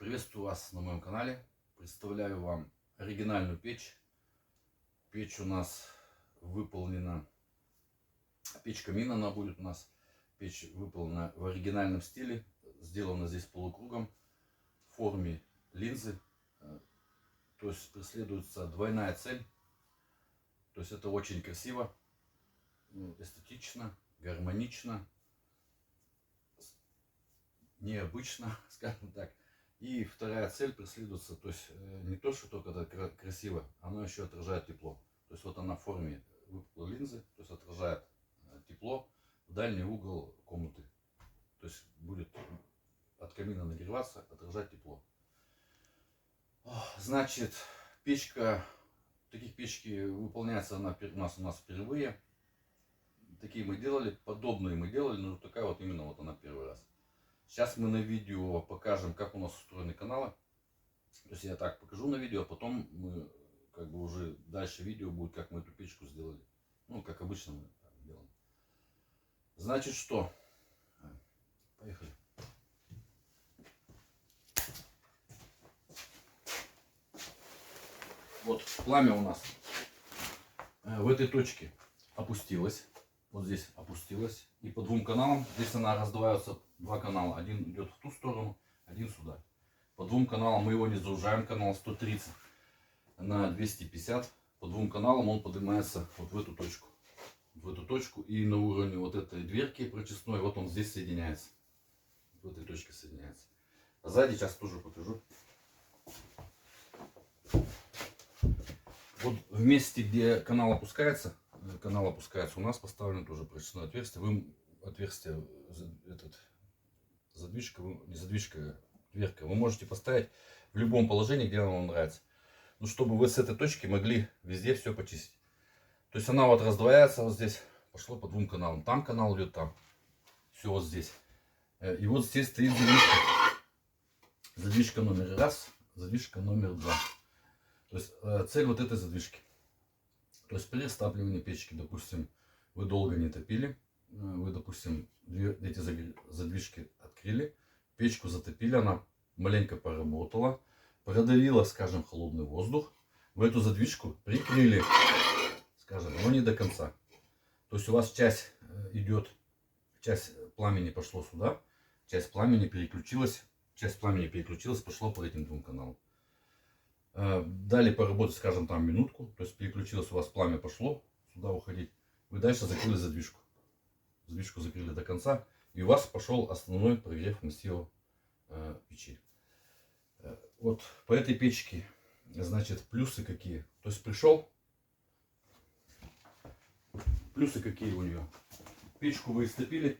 Приветствую вас на моем канале. Представляю вам оригинальную печь. Печь у нас выполнена, печь-камин она будет у нас. Печь выполнена в оригинальном стиле. Сделана здесь полукругом в форме линзы. То есть преследуется двойная цель. То есть это очень красиво, эстетично, гармонично, необычно, скажем так. И вторая цель преследуется, то есть не то, что только это красиво, оно еще отражает тепло. То есть вот она в форме выпуклой линзы, то есть отражает тепло в дальний угол комнаты. То есть будет от камина нагреваться, отражать тепло. Значит, печка, таких печки выполняется она у нас впервые. Такие мы делали, подобные мы делали, но такая вот именно вот она первый раз. Сейчас мы на видео покажем, как у нас устроены каналы. То есть я так покажу на видео, а потом мы как бы уже дальше видео будет, как мы эту печку сделали. Ну, как обычно мы так делаем. Значит, что? Поехали. Вот пламя у нас в этой точке опустилось. Вот здесь опустилась. И по двум каналам, здесь она раздваивается, два канала. Один идет в ту сторону, один сюда. По двум каналам мы его не заужаем. Канал 130 на 250. По двум каналам он поднимается вот в эту точку. В эту точку. И на уровне вот этой дверки прочистной, вот он здесь соединяется. В этой точке соединяется. А сзади сейчас тоже покажу. Вот в месте, где канал опускается у нас поставлено тоже прочистное отверстие. Вы отверстие, задвижка, не задвижка, дверка, вы можете поставить в любом положении, где вам нравится. Ну, чтобы вы с этой точки могли везде все почистить. То есть она вот раздвояется вот здесь, пошло по двум каналам. Там канал идет, там. Все вот здесь. И вот здесь стоит задвижка. Задвижка номер раз, задвижка номер два. То есть цель вот этой задвижки. То есть при растапливании печки, допустим, вы долго не топили, вы, допустим, эти задвижки открыли, печку затопили, она маленько поработала, продавила, скажем, холодный воздух, в эту задвижку прикрыли, скажем, но не до конца. То есть у вас часть идет, часть пламени пошло сюда, часть пламени переключилась, пошло по этим двум каналам. Дали поработать, скажем, там минутку, то есть переключилось у вас пламя, пошло сюда уходить, вы дальше закрыли задвижку. Задвижку закрыли до конца, и у вас пошел основной прогрев массива печи. Вот по этой печке, значит, плюсы какие. То есть пришел, плюсы какие у нее. Печку вы истопили,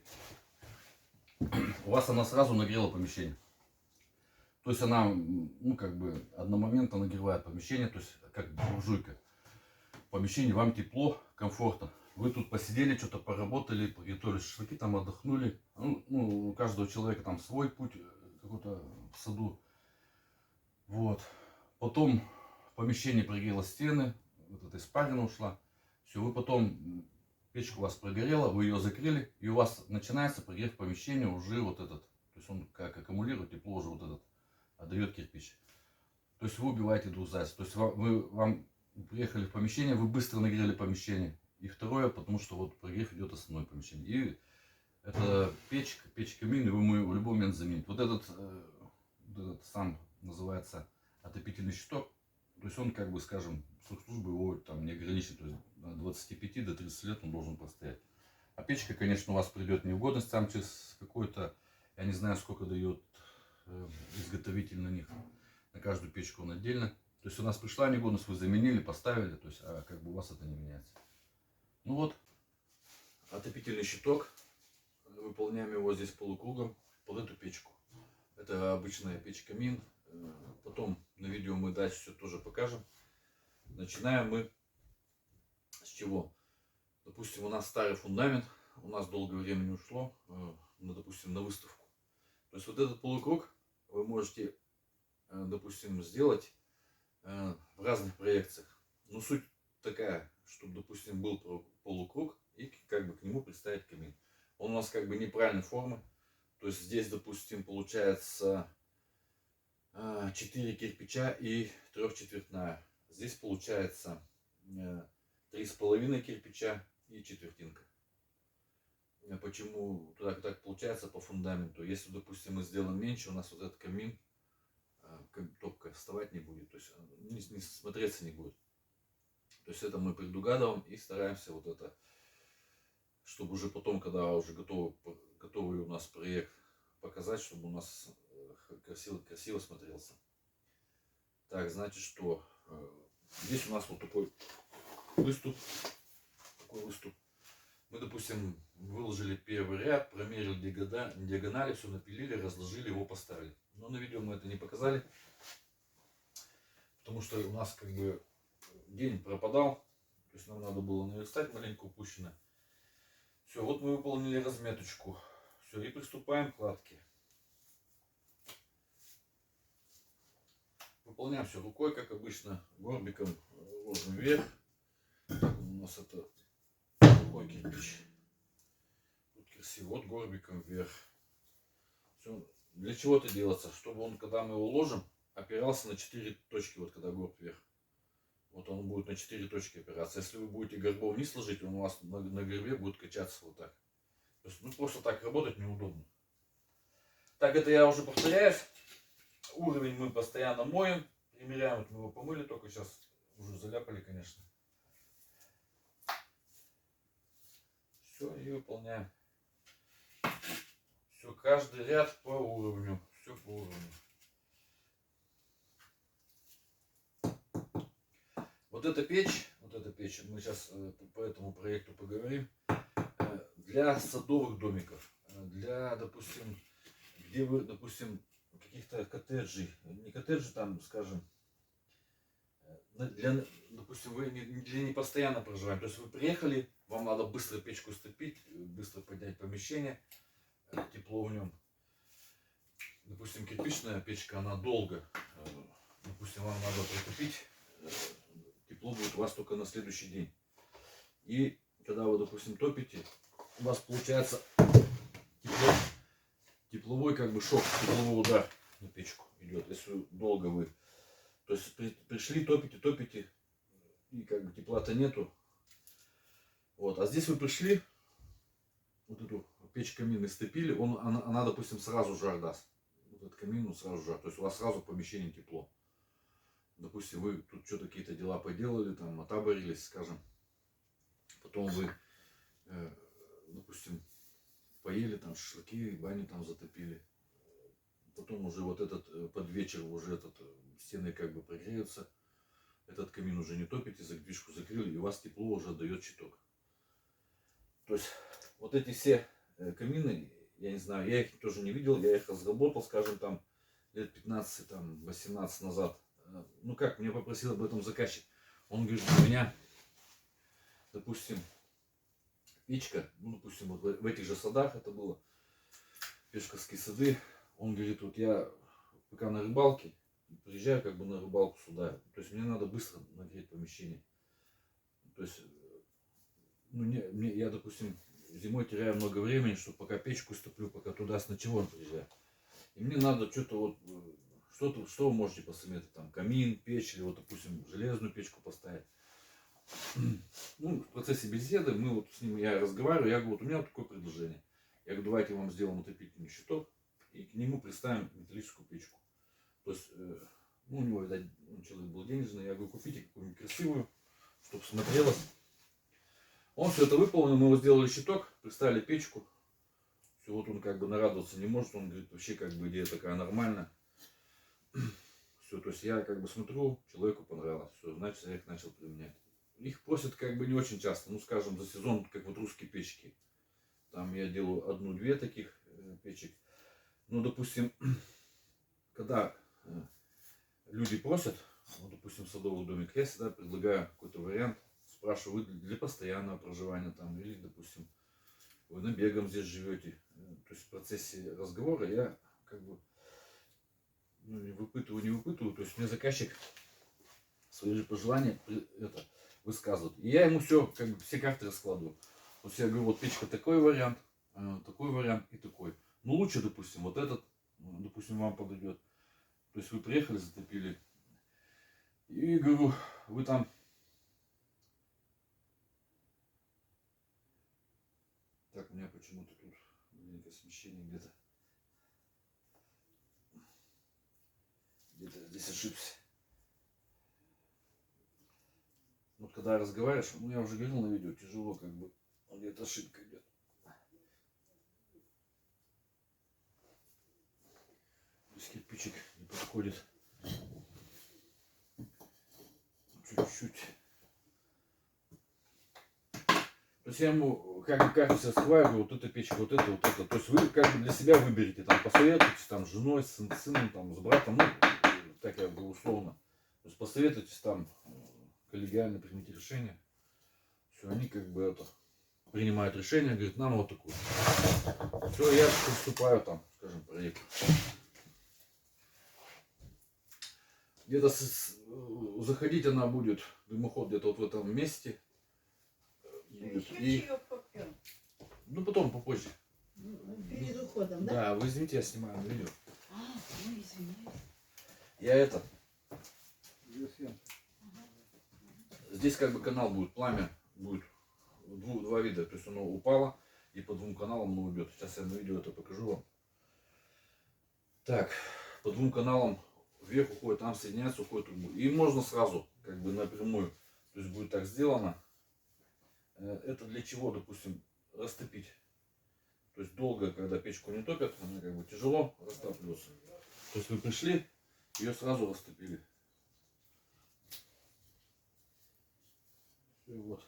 у вас она сразу нагрела помещение. То есть она, ну, как бы одномоментно нагревает помещение, то есть как буржуйка. В помещении вам тепло, комфортно. Вы тут посидели, что-то поработали, приготовили шашлыки, там отдохнули. Ну, у каждого человека там свой путь какой-то в саду. Вот. Потом в помещении прогрело стены, вот эта испарина ушла. Все, вы потом, печка у вас прогорела, вы ее закрыли, и у вас начинается прогрев помещения уже вот этот. То есть он как аккумулирует тепло уже вот этот, отдает кирпич. То есть вы убиваете двух зайцев. То есть вам приехали в помещение, вы быстро нагрели помещение. И второе, потому что вот прогрев идет основное помещение. И это печь-камин, вы в любой момент заменить. Вот этот сам называется отопительный щиток. То есть он, как бы, скажем, срок службы его там не ограничен. То есть от 25 до 30 лет он должен простоять. А печка, конечно, у вас придет не в годность, там через какой-то, я не знаю, сколько дает изготовитель на них. На каждую печку он отдельно. То есть у нас пришла негодность, вы заменили, поставили, то есть, а как бы у вас это не меняется. Ну вот, отопительный щиток. Выполняем его здесь полукругом под эту печку. Это обычная печь-камин. Потом на видео мы дальше все тоже покажем. Начинаем мы с чего? Допустим, у нас старый фундамент. У нас долгое время не ушло, допустим, на выставку. То есть вот этот полукруг вы можете, допустим, сделать в разных проекциях. Но суть такая, чтобы, допустим, был полукруг и как бы к нему представить камин. Он у нас как бы неправильной формы. То есть здесь, допустим, получается 4 кирпича и трехчетвертная. Здесь получается 3,5 кирпича и четвертинка. Почему так получается по фундаменту? Если, допустим, мы сделаем меньше, у нас вот этот камин, топка вставать не будет, то есть не смотреться не будет. То есть это мы предугадываем и стараемся вот это, чтобы уже потом, когда уже готовый у нас проект показать, чтобы у нас красиво смотрелся. Так, значит, что здесь у нас вот такой выступ. Мы, допустим, выложили первый ряд, промерили диагонали, все напилили, разложили, его поставили. Но на видео мы это не показали, потому что у нас как бы день пропадал, то есть нам надо было наверстать маленько упущено. Все, вот мы выполнили разметочку. Все, и приступаем к кладке. Выполняем все рукой, как обычно, горбиком ложим вверх. У нас это такой кирпич. Тут красиво, вот горбиком вверх. Все. Для чего это делается? Чтобы он, когда мы его ложим, опирался на 4 точки, вот когда горб вверх. Вот он будет на 4 точки опираться. Если вы будете горбом вниз ложить, он у вас на горбе будет качаться вот так. То есть, ну, просто так работать неудобно. Так, это я уже повторяюсь. Уровень мы постоянно моем, примеряем. Вот мы его помыли, только сейчас уже заляпали, конечно. Все, и выполняем. Все, каждый ряд по уровню. Все по уровню. Вот эта печь, мы сейчас по этому проекту поговорим, для садовых домиков, для, допустим, где вы, допустим, каких-то коттеджей, не коттеджи там, скажем, для, допустим, вы для непостоянно проживаете, то есть вы приехали, вам надо быстро печку стопить, быстро поднять помещение, тепло в нем. Допустим, кирпичная печка, она долго, допустим, вам надо притопить, тепло будет у вас только на следующий день. И когда вы, допустим, топите, у вас получается тепловой как бы шок, тепловой удар на печку идет, если долго вы. То есть пришли, топите, и как бы тепла-то нету. Вот. А здесь вы пришли, вот эту печь камин стопили, она, допустим, сразу жар даст. Вот этот камин сразу жар. То есть у вас сразу в помещении тепло. Допустим, вы тут что-то какие-то дела поделали, там отаборились, скажем. Потом вы, допустим, поели там шашлыки, баню там затопили. Потом уже вот этот под вечер уже стены как бы прогреются. Этот камин уже не топите, задвижку закрыли, и у вас тепло уже дает чуток. То есть вот эти все камины, я не знаю, я их тоже не видел, я их разработал, скажем, там лет 15, там 18 назад. Ну как, меня попросил об этом заказчик. Он говорит, у меня, допустим, печка, ну допустим, вот в этих же садах это было, Пешковские сады. Он говорит, вот я пока на рыбалке, приезжаю как бы на рыбалку сюда, то есть мне надо быстро нагреть помещение. То есть, ну, я, допустим, зимой теряю много времени, чтобы пока печку стоплю, пока туда с ночевым приезжаю. И мне надо что-то вот, что вы можете посоветовать, там, камин, печь, или вот, допустим, железную печку поставить. Ну, в процессе беседы мы вот с ним, я разговариваю, я говорю, вот у меня вот такое предложение. Я говорю, давайте вам сделаем отопительный щиток, и к нему приставим металлическую печку. То есть, ну, у него, видать, человек был денежный, я говорю, купите какую-нибудь красивую, чтобы смотрелось. Он все это выполнил, мы его сделали щиток, приставили печку. Все, вот он как бы нарадоваться не может, он говорит, вообще как бы идея такая нормальная. Все, то есть я как бы смотрю, человеку понравилось, все, значит я их начал применять. Их просят как бы не очень часто, ну скажем, за сезон, как вот русские печки. Там я делаю одну-две таких печек. Ну, допустим, когда люди просят, ну, допустим, садовый домик, я всегда предлагаю какой-то вариант, спрашиваю, вы для постоянного проживания там, или, допустим, вы набегом здесь живете. То есть в процессе разговора я как бы не выпытываю, то есть мне заказчик свои же пожелания высказывает. И я ему все, как бы, все карты раскладываю. То есть я говорю, вот печка такой вариант и такой. Ну лучше, допустим, вот этот, допустим, вам подойдет. То есть вы приехали, затопили. И говорю, вы там... Так, у меня почему-то тут маленькое смещение где-то. Где-то здесь ошибся. Вот когда разговариваешь, ну я уже говорил на видео, тяжело как бы, где-то ошибка идет. Здесь кирпичик не подходит. Чуть-чуть. То есть я ему как бы кажется, раскрываю, вот эта печка, вот это, вот это. То есть вы как бы для себя выберете, там посоветуйтесь там с женой, с сыном, там, с братом, ну, так я бы условно. То есть посоветуйтесь там, коллегиально примите решение. Все, они как бы это принимают решение, говорят, нам вот такую. Все, я приступаю там, скажем, проект. Где-то заходить она будет, дымоход где-то вот в этом месте. И... Ну потом, попозже. Перед уходом, да? Да, вы извините, я снимаю на видео. Ну извиняюсь. Я это... Здесь как бы канал будет, пламя будет два вида. То есть оно упало и по двум каналам оно уйдет. Сейчас я на видео это покажу вам. Так, по двум каналам вверх уходит, там соединяется, уходит трубу. И можно сразу, как бы напрямую. То есть будет так сделано. Это для чего, допустим, растопить. То есть долго, когда печку не топят, она как бы тяжело растапливается. То есть вы пришли, ее сразу растопили. Все, вот.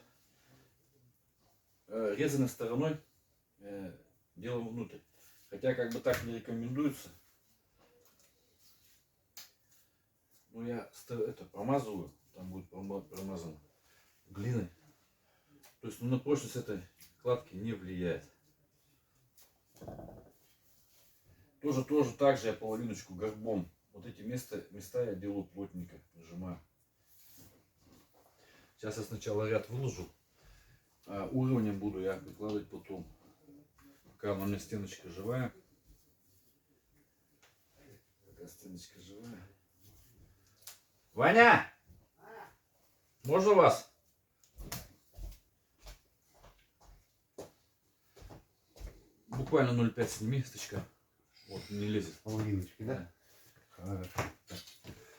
Резаной стороной делаем внутрь. Хотя как бы так не рекомендуется. Ну я это промазываю, там будет промазано глиной. То есть ну, на прочность этой кладки не влияет. Тоже так же я половиночку горбом. Вот эти места я делаю плотненько, нажимаю. Сейчас я сначала ряд выложу, а уровнем буду я прикладывать потом. Пока у меня стеночка живая. Пока стеночка живая. Ваня! Можно вас? Буквально 0,5 сними, стычка. Вот, не лезет. Половиночки, да? Хорошо.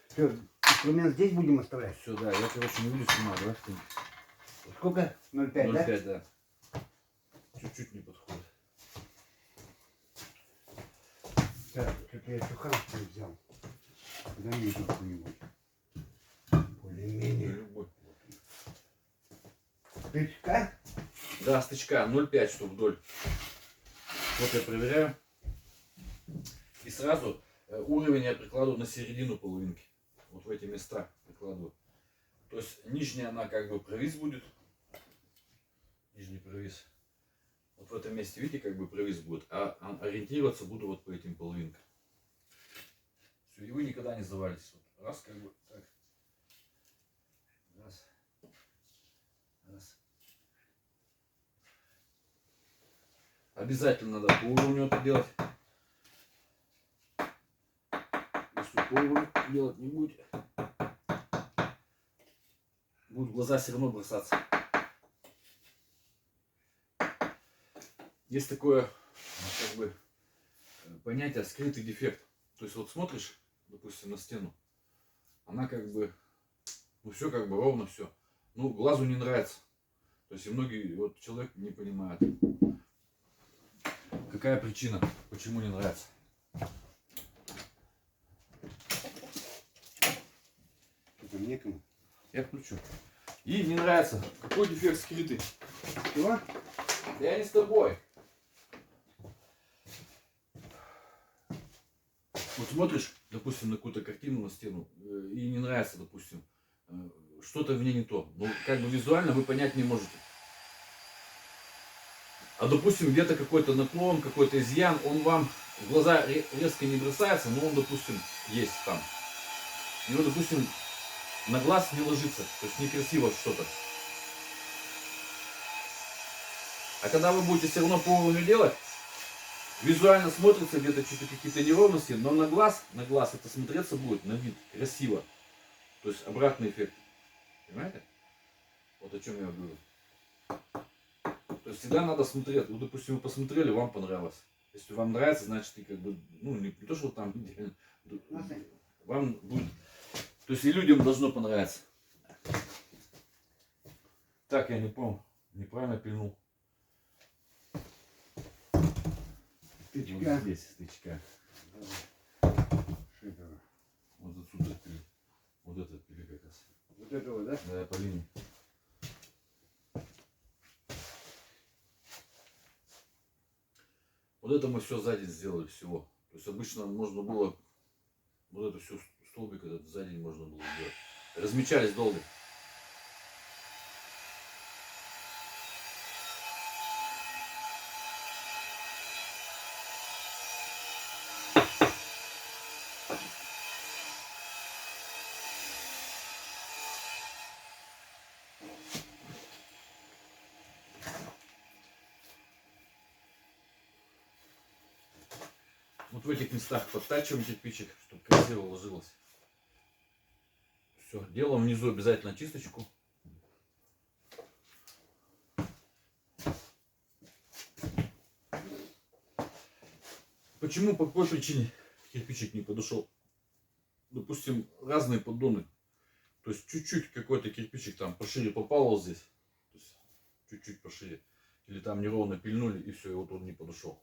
Все, инструмент здесь будем оставлять? Все, да, я, короче, не буду снимать, давай. Сколько? 0,5, да? 0,5, да. Чуть-чуть не подходит. Так, что-то я чуханку взял. Дай мне какую-нибудь. Более-менее. Любой. Стычка? Да, стычка 0,5 штук вдоль. Вот я проверяю. И сразу уровень я прикладываю на середину половинки. Вот в эти места прикладываю. То есть нижняя она как бы провис будет. Нижний провис. Вот в этом месте, видите, как бы провис будет. А ориентироваться буду вот по этим половинкам. Все, и вы никогда не завалитесь. Вот раз как бы так. Раз. Раз. Обязательно надо по уровню это делать. Если по уровню делать не будете, будут в глаза все равно бросаться. Есть такое как бы понятие скрытый дефект. То есть вот смотришь, допустим, на стену, она как бы, ну все как бы ровно все. Ну глазу не нравится. То есть и многие, вот человек не понимает. Какая причина, почему не нравится? Это некому. Я включу. И не нравится. Какой дефект скрытый? Чего? Я не с тобой. Вот смотришь, допустим, на какую-то картину, на стену, и не нравится, допустим, что-то в ней не то. Ну, как бы визуально вы понять не можете. А допустим, где-то какой-то наклон, какой-то изъян, он вам в глаза резко не бросается, но он, допустим, есть там. И он, допустим, на глаз не ложится, то есть некрасиво что-то. А когда вы будете все равно по уровню делать, Визуально смотрится где-то чуть-чуть какие-то неровности, но на глаз это смотреться будет на вид красиво. То есть обратный эффект. Понимаете? Вот о чем я говорю. То есть всегда надо смотреть. Вот, допустим, вы посмотрели, вам понравилось. Если вам нравится, значит, и как бы, ну, не то, что там идеально, вам будет. То есть и людям должно понравиться. Так, я не помню. Неправильно пильнул. Тычка. Вот здесь стычка. Что это? Вот отсюда пили. Вот это пили как раз. Вот этого, да? Да, по линии. Вот это мы все сзади сделали всего. То есть обычно можно было вот это все столбик этот сзади можно было сделать. Размечались долго. Вот в этих местах подтачиваем кирпичик, чтобы красиво ложилось. Все, делаем внизу обязательно чисточку. Почему, по какой причине кирпичик не подошел? Допустим, разные поддоны. То есть чуть-чуть какой-то кирпичик там пошире попал вот здесь. То есть чуть-чуть пошире. Или там неровно пильнули и все, и вот он не подошел.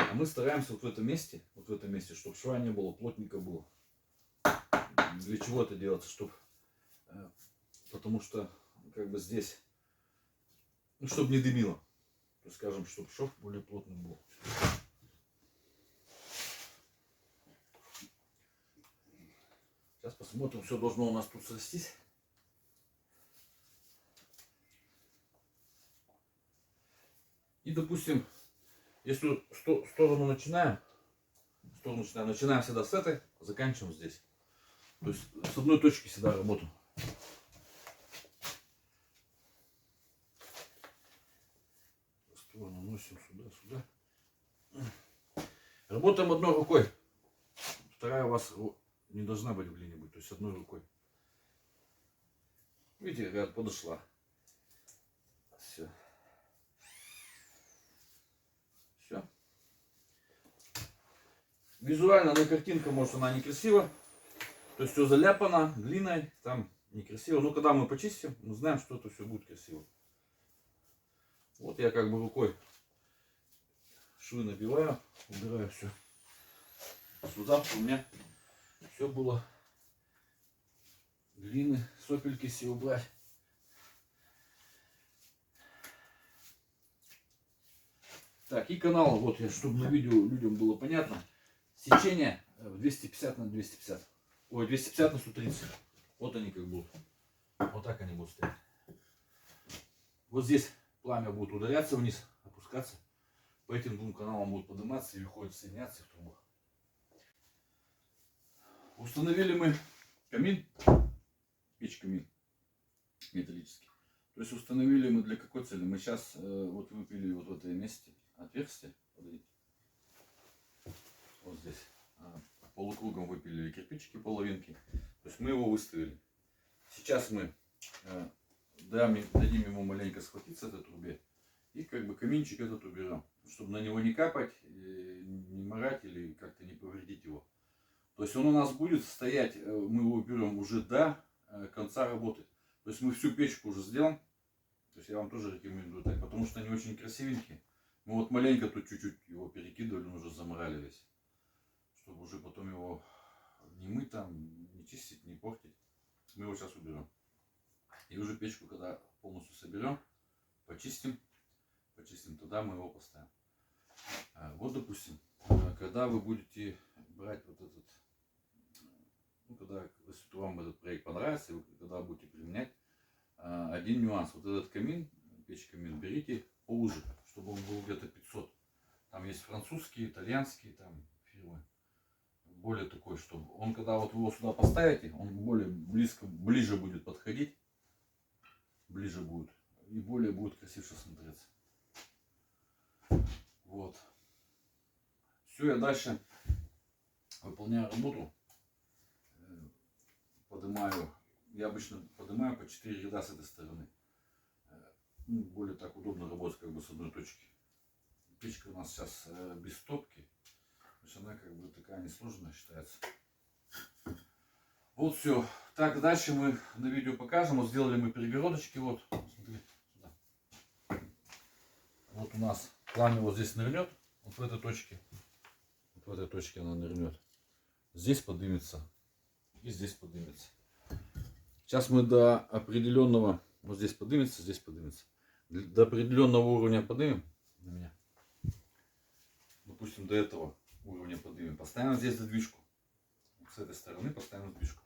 А мы стараемся вот в этом месте, чтобы шва не было, плотненько было. Для чего это делается? Потому что как бы здесь, ну, чтобы не дымило. То есть, скажем, чтобы шов более плотный был. Сейчас посмотрим, все должно у нас тут срастись. И, допустим, если сторону начинаем всегда с этой, заканчиваем здесь. То есть с одной точки всегда работаем. Сторону носим сюда. Работаем одной рукой. Вторая у вас не должна быть где-нибудь, то есть одной рукой. Видите, как подошла. Все. Все. Визуально на картинка, может, она некрасива. То есть все заляпано глиной, там некрасиво. Но когда мы почистим, мы знаем, что это все будет красиво. Вот я как бы рукой швы набиваю, убираю все сюда, у меня все было глины, сопельки все убрать. Так, и канал, вот я, чтобы на видео людям было понятно, сечение 250 на 250. Ой, 250 на 130. Вот они как будут. Вот так они будут стоять. Вот здесь пламя будет ударяться вниз, опускаться. По этим двум каналам будут подниматься и выходят, соединяться в трубах. Установили мы камин, печь-камин металлический. То есть установили мы для какой цели? Мы сейчас вот выпили вот в этом месте отверстие. Вот здесь. Полукругом выпилили кирпичики, половинки. То есть мы его выставили. Сейчас мы дадим ему маленько схватиться этой трубе. И как бы каминчик этот уберем. Чтобы на него не капать, не морать или как-то не повредить его. То есть он у нас будет стоять, мы его уберем уже до конца работы. То есть мы всю печку уже сделаем. То есть я вам тоже рекомендую так, потому что они очень красивенькие. Мы вот маленько тут чуть-чуть его перекидывали, мы уже заморали весь. Чтобы уже потом его не мыть там, не чистить, не портить. Мы его сейчас уберем. И уже печку, когда полностью соберем, почистим, тогда мы его поставим. Вот, допустим, когда вы будете брать вот этот, ну, когда, если вам этот проект понравится, и вы когда будете применять, один нюанс. Вот этот камин, печь-камин, берите поуже, чтобы он был где-то 500. Там есть французские, итальянские там фирмы. Более такой, чтобы он, когда вот вы его сюда поставите, он более ближе будет подходить. Ближе будет и более будет красивше смотреться. Вот. Все, я дальше выполняю работу. Поднимаю. Я обычно поднимаю по 4 ряда с этой стороны. Ну, более так удобно работать как бы с одной точки. Печка у нас сейчас без стопки. То есть она как бы такая несложная считается. Вот все. Так, дальше мы на видео покажем. Вот сделали мы перегородочки. Вот, смотри, сюда. Вот у нас пламя вот здесь нырнет. Вот в этой точке. Вот в этой точке она нырнет. Здесь поднимется. И здесь поднимется. Сейчас мы до определенного, вот здесь поднимется, здесь поднимется. До определенного уровня поднимем. На меня. Допустим, до этого уровня поднимем. Поставим здесь задвижку. С этой стороны поставим задвижку.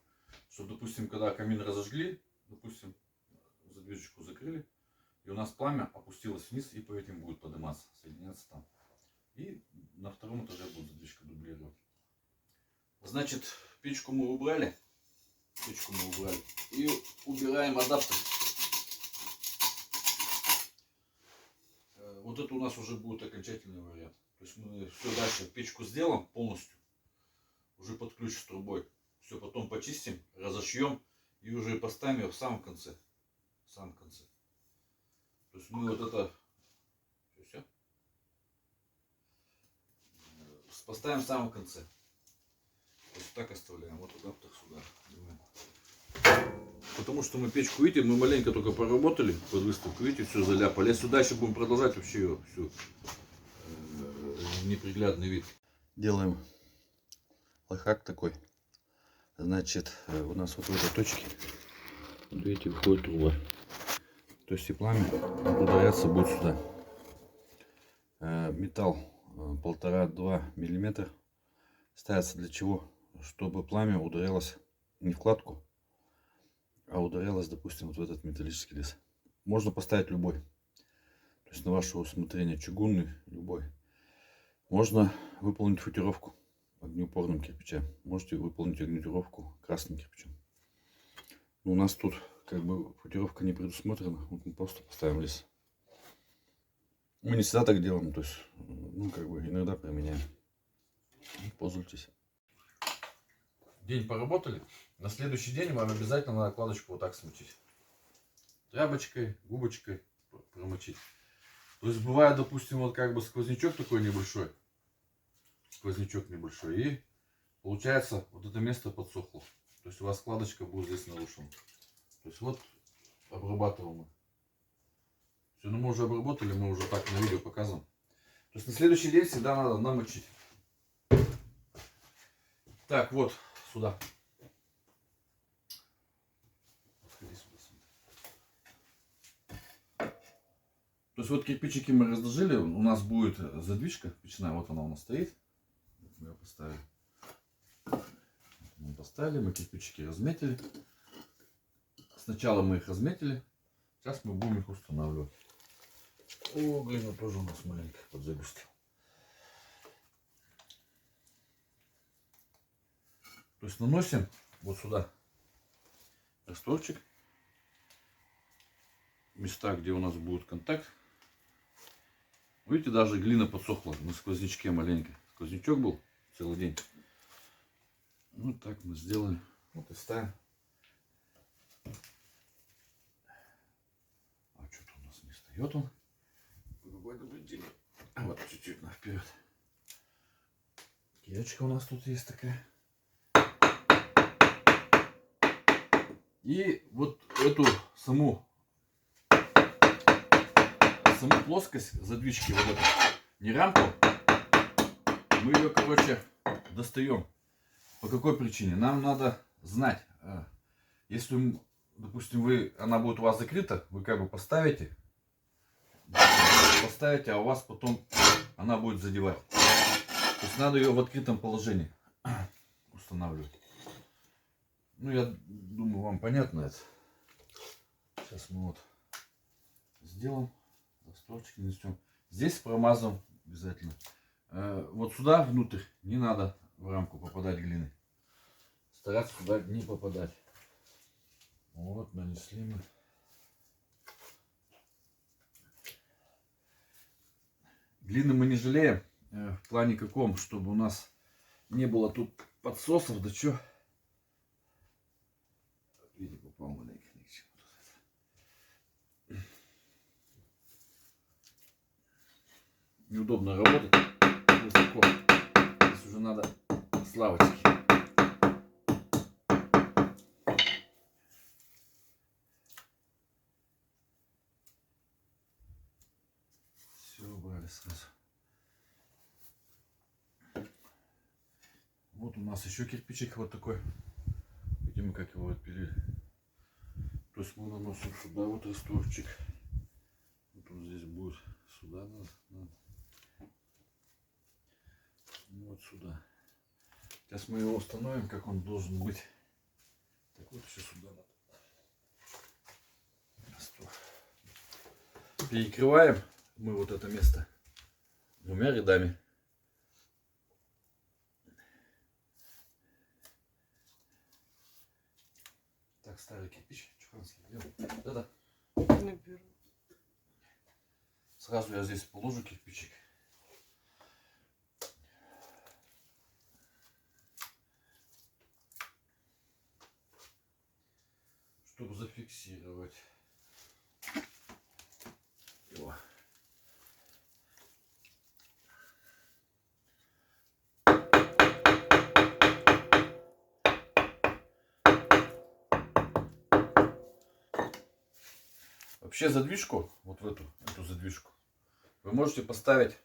Чтобы, допустим, когда камин разожгли, допустим, задвижечку закрыли, и у нас пламя опустилось вниз и по этим будет подниматься, соединяться там. И на втором этаже будет задвижка дублировать. Значит, печку мы убрали. Печку мы убрали. И убираем адаптер. Вот это у нас уже будет окончательный вариант. То есть мы все дальше печку сделаем полностью. Уже под ключ с трубой. Все потом почистим, разошьем и уже поставим ее в самом конце. В самом конце. То есть мы вот это все поставим в самом конце. Вот так оставляем. Вот адаптер сюда. Потому что мы печку, видите, мы маленько только поработали под выставку, видите, все заляпали. Если дальше будем продолжать, вообще ее всю неприглядный вид. Делаем лайфхак такой. Значит, у нас вот в этой точке, вот видите, выходит труба. То есть и пламя ударяться будет сюда. Металл 1,5-2 миллиметра ставится для чего? Чтобы пламя ударялось не в кладку, а ударялось, допустим, вот в этот металлический лист. Можно поставить любой. То есть на ваше усмотрение, чугунный, любой. Можно выполнить футировку огнеупорным кирпичом. Можете выполнить огнеупоровку красным кирпичом. Но у нас тут как бы футировка не предусмотрена. Вот мы просто поставим лист. Мы не всегда так делаем. То есть, ну, как бы иногда применяем. Пользуйтесь. День поработали. На следующий день вам обязательно надо кладочку вот так смочить. Тряпочкой, губочкой промочить. То есть бывает, допустим, вот как бы сквознячок такой небольшой. Сквознячок небольшой. И получается вот это место подсохло. То есть у вас складочка будет здесь нарушена. То есть вот обрабатываем мы. Все, ну мы уже обработали, мы уже так на видео показываем. То есть на следующий день всегда надо намочить. Так, вот сюда. То есть вот кирпичики мы разложили, у нас будет задвижка печная, вот она у нас стоит. Мы ее поставили. Мы поставили, мы кирпичики разметили. Сначала мы их разметили, сейчас мы будем их устанавливать. О, глина тоже у нас маленько подзагустил. То есть наносим вот сюда растворчик. Места, где у нас будет контакт. Видите, даже глина подсохла на сквознячке маленько. Сквознячок был целый день. Вот так мы сделали. Вот и ставим. А что-то у нас не встает он. Вот чуть-чуть вперед. Кирочка у нас тут есть такая. И вот эту саму плоскость задвижки, вот эту, не рамку, мы ее, короче, достаем. По какой причине? Нам надо знать, если, допустим, она будет у вас закрыта, вы как бы поставите, а у вас потом она будет задевать. То есть надо ее в открытом положении устанавливать. Ну, я думаю, вам понятно это. Сейчас мы вот сделаем. Растворчик нанесем. Здесь промазываем обязательно. Вот сюда внутрь не надо в рамку попадать глины. Стараться сюда не попадать. Вот, нанесли мы. Глины мы не жалеем. В плане каком? Чтобы у нас не было тут подсосов, да чё. Видите, попал маленький. Неудобно работать высоко. Здесь уже надо славочки. Все убрали сразу. Вот у нас еще кирпичик вот такой. Видимо, как его отпилили. То есть мы наносим сюда вот растворчик. Вот он здесь будет. Сюда надо. Вот сюда. Сейчас мы его установим, как он должен быть. Так вот еще сюда надо. Перекрываем мы вот это место двумя рядами. Так, старый кирпич. Чуханский. Да-да. Сразу я здесь положу кирпичик. Чтобы зафиксировать его. Вообще задвижку, вот в эту задвижку, вы можете поставить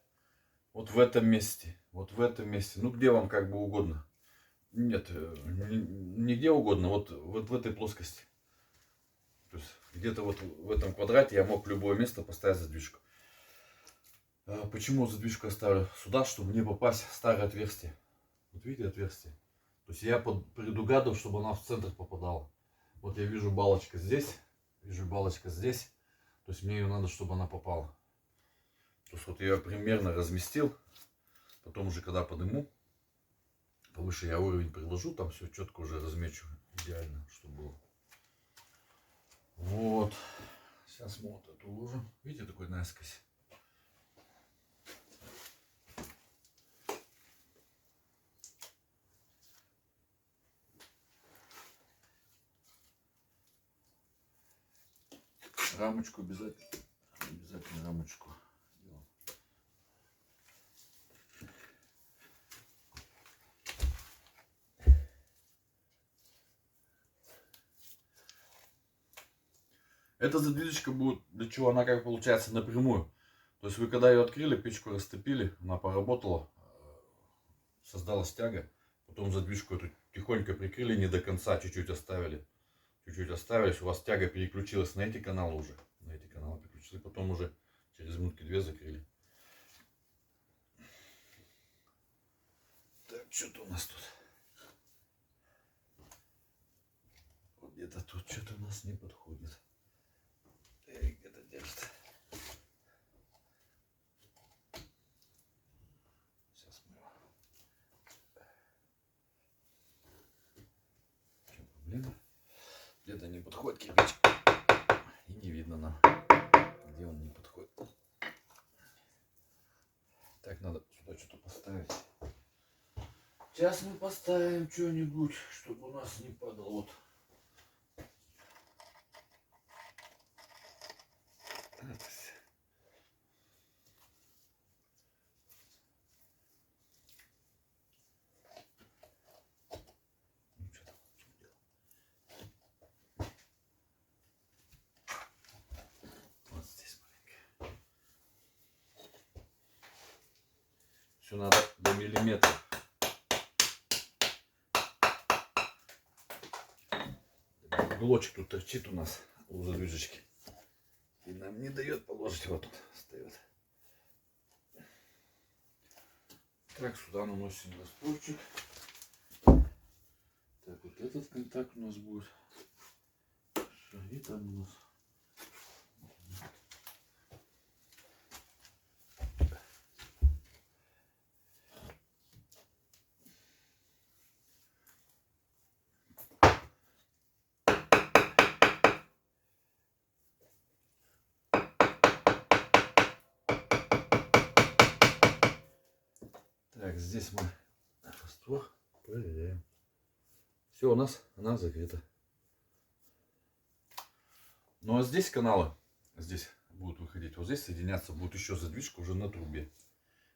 вот в этом месте, ну где вам как бы угодно. Нет, не где угодно, вот в этой плоскости. То есть где-то вот в этом квадрате я мог в любое место поставить задвижку. Почему задвижку оставлю сюда, чтобы не попасть в старое отверстие. Вот видите отверстие? То есть я предугадываю, чтобы она в центр попадала. Вот я вижу балочка здесь, вижу балочка здесь. То есть мне ее надо, чтобы она попала. То есть вот я ее примерно разместил. Потом уже когда подниму, повыше я уровень приложу, там все четко уже размечу. Идеально, чтобы было. Вот. Сейчас мы вот эту уложим. Видите, такой наискось. Рамочку обязательно рамочку делаем. Эта задвижечка будет, для чего она как получается напрямую. То есть вы когда ее открыли, печку растопили, она поработала, создалась тяга. Потом задвижку эту тихонько прикрыли, не до конца, чуть-чуть оставили. Чуть-чуть оставились, у вас тяга переключилась на эти каналы уже. На эти каналы переключили, потом уже через минутки 2 закрыли. Так, что-то у нас тут. Вот где-то тут что-то у нас не подходит. Эй, где-то держит. Сейчас мы его. В чем проблема? Где-то не подходит кирпич. И не видно нам, где он не подходит. Так, надо сюда что-то поставить. Сейчас мы поставим что-нибудь, чтобы у нас не падало. Вот. Вот здесь маленько. Все надо до миллиметра. Уголочек тут торчит у нас у задвижечки. И нам не дает положить, вот тут встает. Так, сюда наносим растворчик. Так, вот этот контакт у нас будет. Все, и там у нас. здесь мы раствор проверяем. Все, у нас она закрыта. Ну а здесь каналы, здесь будут выходить, вот здесь соединяться будет еще задвижка уже на трубе.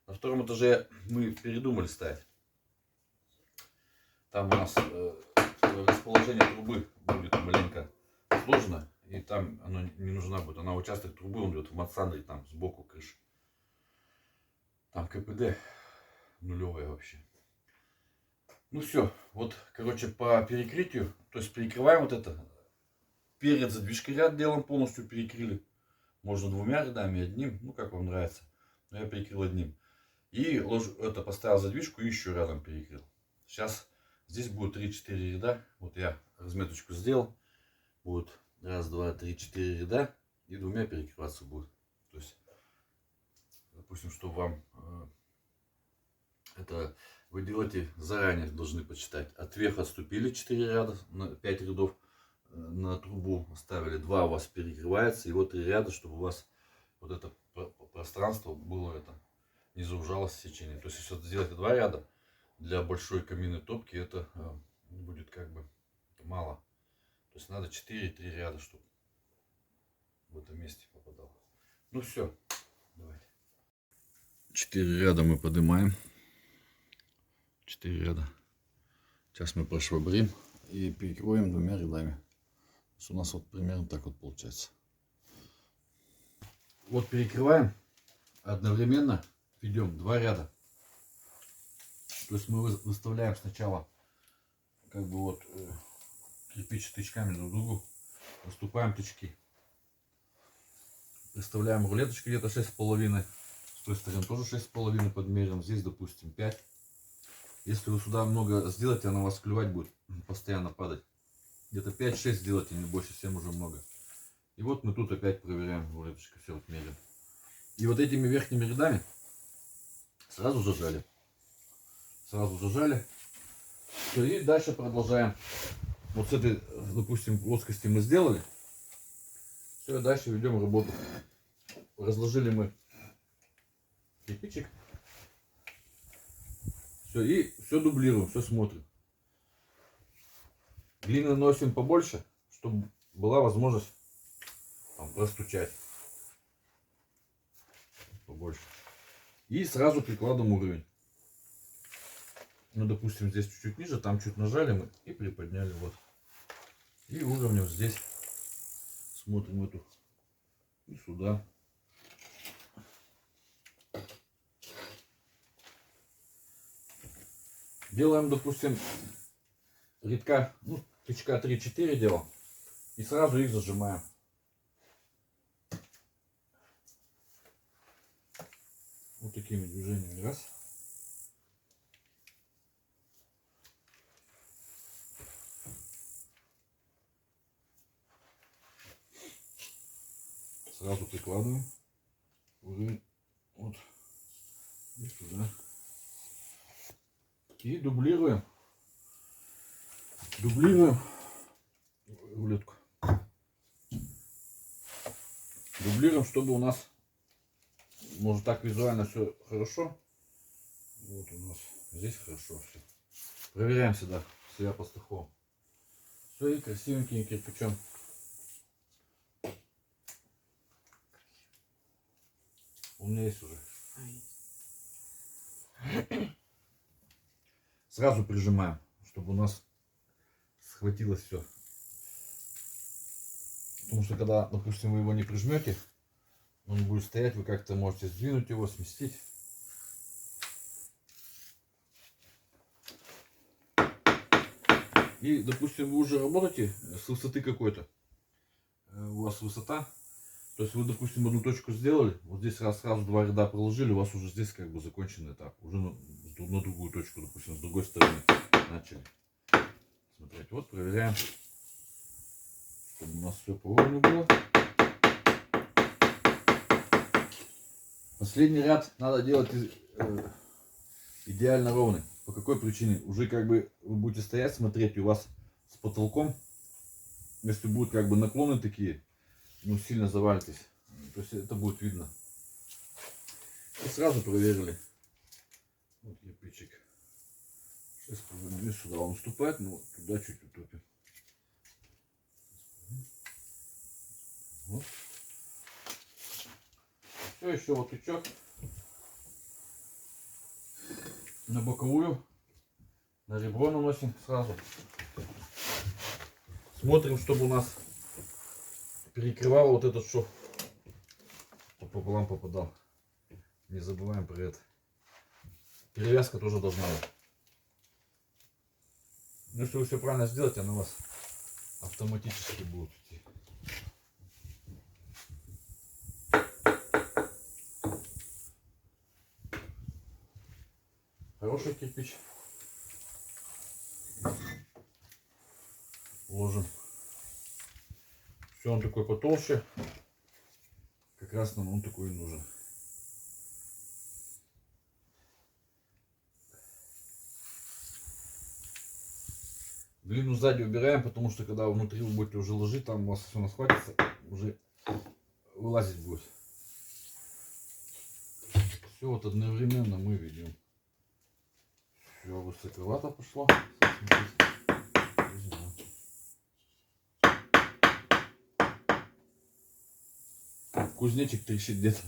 На втором этаже мы передумали ставить. Там у нас расположение трубы будет маленько сложно, и там оно не нужна будет. Она участок трубы, он идет в Матсандре, там сбоку крыши. Там КПД нулевая вообще. Ну все, вот, короче, по перекрытию, то есть перекрываем вот это. Перед задвижкой ряд делом полностью перекрыли. Можно двумя рядами, одним, ну как вам нравится. Но я перекрыл одним. И поставил задвижку и еще рядом перекрыл. Сейчас здесь будет 3-4 ряда. Вот я разметочку сделал. Будет 1, 2, 3, 4 ряда. И двумя перекрываться будет. То есть, допустим, что вам это вы делаете заранее, должны почитать. От верха отступили 4 ряда, 5 рядов на трубу оставили. 2 у вас перекрывается. И вот 3 ряда, чтобы у вас вот это пространство было это не заужалось сечение. То есть, если сделать 2 ряда, для большой каминной топки это будет как бы мало. То есть, надо 4-3 ряда, чтобы в этом месте попадало. Ну все, давайте. 4 ряда мы поднимаем. 4 ряда. Сейчас мы прошвабрим и перекроем 2 рядами. У нас вот примерно так вот получается. Вот перекрываем, одновременно ведем 2 ряда. То есть мы выставляем сначала как бы вот кирпич тычками друг к другу, выступаем тычки, выставляем рулеточки где-то 6,5, с той стороны тоже 6,5 подмерим, здесь допустим 5. Если вы сюда много сделаете, она у вас клевать будет, постоянно падать. Где-то 5-6 сделайте, не больше, 7 уже много. И вот мы тут опять проверяем рулеточку, все вот меряем. И вот этими верхними рядами сразу зажали. Сразу зажали. Все, и дальше продолжаем. Вот с этой, допустим, плоскости мы сделали. Все, дальше ведем работу. Разложили мы кирпичик. Все, и все дублируем, все смотрим. Глины наносим побольше, чтобы была возможность там простучать побольше. И сразу прикладываем уровень. Ну, допустим, здесь чуть-чуть ниже, там чуть нажали мы и приподняли. Вот. И уровнем здесь смотрим эту и сюда. Делаем, допустим, рядка, ну, тычка 3-4 делал. И сразу их зажимаем. Вот такими движениями. Раз. Сразу прикладываем уровень вот и сюда. И дублируем. Дублируем рулетку. Дублируем, чтобы у нас, может, так визуально все хорошо. Вот у нас здесь хорошо все. Проверяем всегда себя пастухом. Все, и красивеньким кирпичом. У меня есть уже. Сразу прижимаем, чтобы у нас схватилось все. Потому что когда, допустим, вы его не прижмете, он будет стоять, вы как-то можете сдвинуть его, сместить. И, допустим, вы уже работаете с высоты какой-то. У вас высота. То есть вы, допустим, одну точку сделали, вот здесь сразу 2 ряда проложили, у вас уже здесь как бы законченный этап. Уже на другую точку, допустим, с другой стороны начали смотреть. Вот проверяем, чтобы у нас все по уровню было. Последний ряд надо делать идеально ровный. По какой причине? Уже как бы вы будете стоять, смотреть, и у вас с потолком, если будут как бы наклоны такие, ну, сильно завалитесь. То есть это будет видно. И сразу проверили. Вот кирпичик. Не сюда он уступает, но туда чуть утопим. Вот. Все, еще вот тычок на боковую, на ребро наносим сразу. Смотрим, чтобы у нас перекрывало вот этот шов, пополам попадал. Не забываем про это. Перевязка тоже должна быть. Ну, если вы все правильно сделаете, она у вас автоматически будет идти. Хороший кирпич. Ложим. Все, он такой потолще. Как раз нам он такой и нужен. Глину сзади убираем, потому что когда внутри вы будете уже ложить, там у вас все схватится, уже вылазить будет. Все вот одновременно мы ведем. Все высоковато пошло. Кузнечик трещит где-то.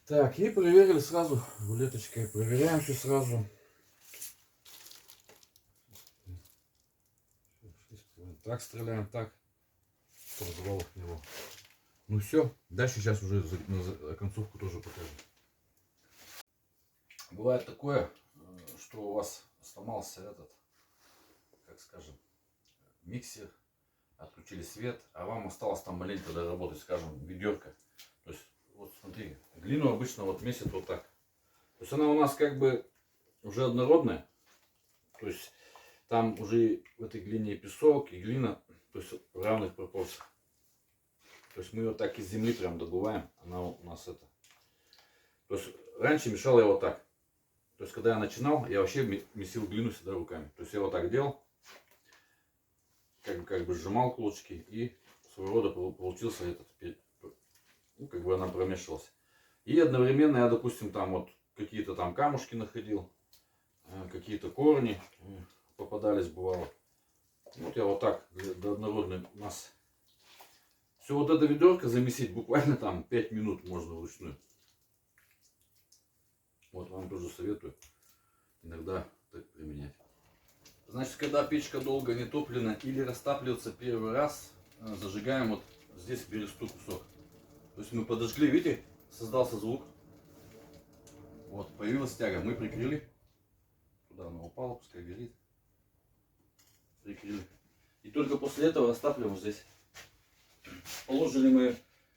Так, и проверили сразу рулеточкой. Проверяем все сразу. Так стреляем, так. Чтобы завалов не было. Ну все, дальше сейчас уже на концовку тоже покажем. Бывает такое, что у вас сломался этот, как скажем, миксер, отключили свет, а вам осталось там маленько доработать, скажем, ведерко. То есть, вот смотри, глину обычно вот месяц вот так. То есть она у нас как бы уже однородная. То есть там уже в этой глине и песок, и глина, то есть в равных пропорциях. То есть мы ее так из земли прям добываем, она у нас это. То есть раньше мешал я вот так. То есть когда я начинал, я вообще месил глину всегда руками. То есть я вот так делал, как бы сжимал кулачки, и своего рода получился этот, ну, как бы она промешивалась. И одновременно я, допустим, там вот какие-то там камушки находил, какие-то корни попадались, бывало. Вот я вот так до однородной массы. Все вот это ведерко замесить буквально там 5 минут можно вручную. Вот вам тоже советую иногда так применять. Значит, когда печка долго не топлена или растапливается первый раз, зажигаем вот здесь бересту кусок. То есть мы подожгли, видите, создался звук. Вот, появилась тяга, мы прикрыли. Туда она упала, пускай горит. Прикрыли. И только после этого растапливаем здесь. Положили мы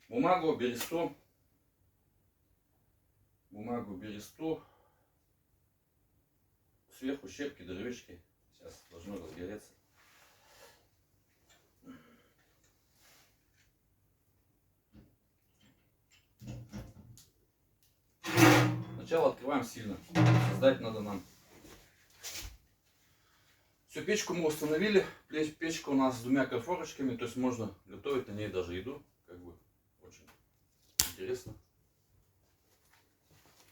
бумагу, бересту. Сверху щепки, дровишки. Сейчас должно разгореться. Сначала открываем сильно. Создать надо нам. Все, печку мы установили. Печка у нас с 2 конфорочками. То есть можно готовить на ней даже еду. Как бы очень интересно.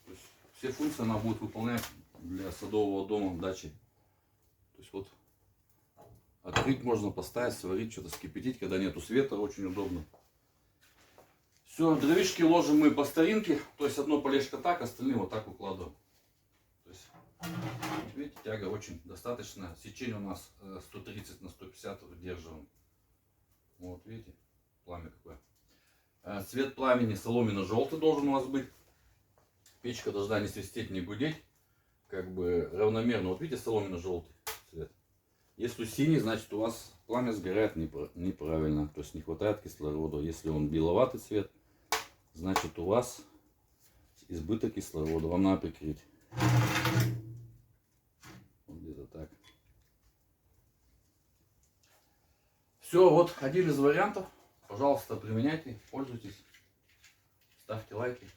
То есть все функции она будет выполнять для садового дома, дачи. То есть вот открыть можно, поставить, сварить, что-то скипятить, когда нету света, очень удобно. Все, дровишки ложим мы по старинке, то есть одно полежка так, остальные вот так укладываем. То есть, видите, тяга очень достаточно. Сечение у нас 130 на 150 выдерживаем. Вот видите, пламя какое. Цвет пламени соломенно-желтый должен у вас быть. Печка должна не свистеть, не гудеть. Как бы равномерно. Вот видите, соломенно-желтый цвет. Если синий, значит у вас пламя сгорает неправильно. То есть не хватает кислорода. Если он беловатый цвет, значит у вас избыток кислорода. Вам надо прикрыть. Вот где-то так. Все, вот один из вариантов. Пожалуйста, применяйте, пользуйтесь. Ставьте лайки.